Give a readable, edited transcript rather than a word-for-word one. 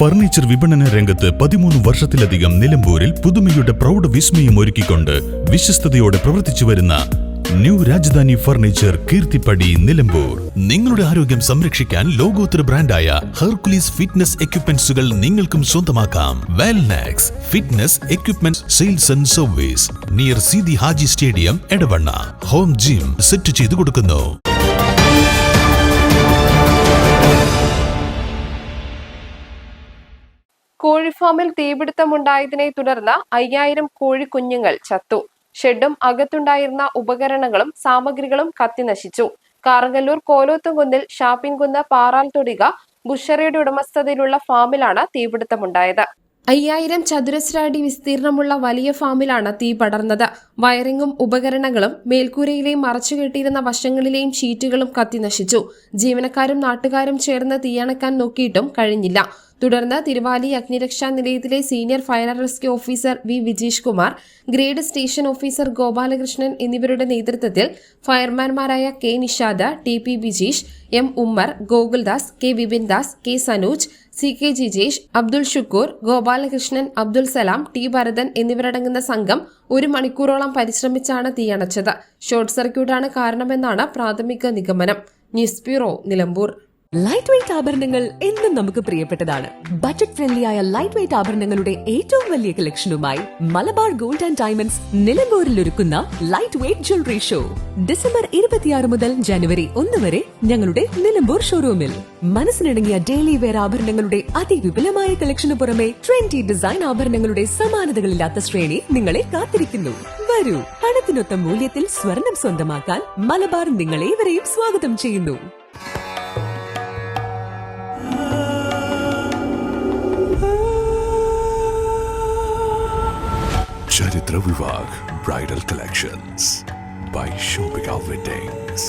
Furniture വിപണന രംഗത്ത് 13 വർഷത്തിലധികം നിലമ്പൂരിൽ പുതുമയുടെ പ്രൗഢ വിസ്മയം ഒരുക്കിക്കൊണ്ട് വിശ്വസ്തയോടെ പ്രവർത്തിച്ചു വരുന്ന ന്യൂ രാജധാനി ഫർണിച്ചർ കീർത്തിപ്പടി നിലമ്പൂർ. നിങ്ങളുടെ ആരോഗ്യം സംരക്ഷിക്കാൻ ലോകോത്തര ബ്രാൻഡായ ഹെർക്കുലീസ് ഫിറ്റ്നസ് എക്യുപ്മെന്റ്സുകൾ നിങ്ങൾക്കും സ്വന്തമാക്കാം. Wellnex fitness equipment sales and service near Seethi Haji stadium, Edavanna. Home gym set ചെയ്തു കൊടുക്കുന്നു. കോഴിഫാമിൽ തീപിടുത്തമുണ്ടായതിനെ തുടർന്ന് 5000 കോഴിക്കുഞ്ഞുങ്ങൾ ചത്തു. ഷെഡും അകത്തുണ്ടായിരുന്ന ഉപകരണങ്ങളും സാമഗ്രികളും കത്തിനശിച്ചു. കാറങ്ങല്ലൂർ കോലോത്തുംകുന്നിൽ ഷാപ്പിൻകുന്ന് പാറാൽ തൊടിക ബുഷറയുടെ ഉടമസ്ഥതയിലുള്ള ഫാമിലാണ് തീപിടുത്തമുണ്ടായത്. 5000 ചതുരശ്ര അടി വിസ്തീർണമുള്ള വലിയ ഫാമിലാണ് തീ പടർന്നത്. വയറിംഗും ഉപകരണങ്ങളും മേൽക്കൂരയിലെയും മറച്ചുകെട്ടിയിരുന്ന വശങ്ങളിലെയും ഷീറ്റുകളും കത്തിനശിച്ചു. ജീവനക്കാരും നാട്ടുകാരും ചേർന്ന് തീയണക്കാൻ നോക്കിയിട്ടും കഴിഞ്ഞില്ല. തുടർന്ന് തിരുവാലി അഗ്നിരക്ഷാ നിലയത്തിലെ senior fire and rescue officer V Vijeesh Kumar, grade station officer Gopalakrishnan എന്നിവരുടെ നേതൃത്വത്തിൽ ഫയർമാൻമാരായ K Nishad, T P Bijeesh, M Ummer, Gokuldas, K Vipindas, K Sanooj, C K Jijesh, Abdul Shukkoor, Gopalakrishnan, Abdul Salam, T Bharathan എന്നിവരടങ്ങുന്ന സംഘം 1 മണിക്കൂറോളം പരിശ്രമിച്ചാണ് തീയണച്ചത്. ഷോർട്ട് സർക്യൂട്ടാണ് കാരണമെന്നാണ് പ്രാഥമിക നിഗമനം. News bureau, Nilambur. Light weight ആഭരണങ്ങൾ എന്നും നമുക്ക് പ്രിയപ്പെട്ടതാണ്. ബജറ്റ് ഫ്രണ്ട്ലി ആയ ലൈറ്റ് വെയ്റ്റ് ആഭരണങ്ങളുടെ ഏറ്റവും വലിയ കളക്ഷനുമായി മലബാർ ഗോൾഡ് ആൻഡ് ഡയമണ്ട്സ് നിലമ്പൂരിൽ ഒരുക്കുന്ന light weight jewellery show December 26 മുതൽ ജനുവരി 1 വരെ ഞങ്ങളുടെ നിലമ്പൂർ ഷോറൂമിൽ. മനസ്സിനിണങ്ങിയ ഡെയിലി വെയർ ആഭരണങ്ങളുടെ അതിവിപുലമായ കളക്ഷന് പുറമെ ട്രെൻഡി ഡിസൈൻ ആഭരണങ്ങളുടെ സമാനതകളില്ലാത്ത ശ്രേണി നിങ്ങളെ കാത്തിരിക്കുന്നു. വരൂ, പണത്തിനൊത്ത മൂല്യത്തിൽ സ്വർണം സ്വന്തമാക്കാൻ മലബാർ നിങ്ങളേവരെയും സ്വാഗതം ചെയ്യുന്നു. Charitra Vivag Bridal Collections by Shobhika Weddings.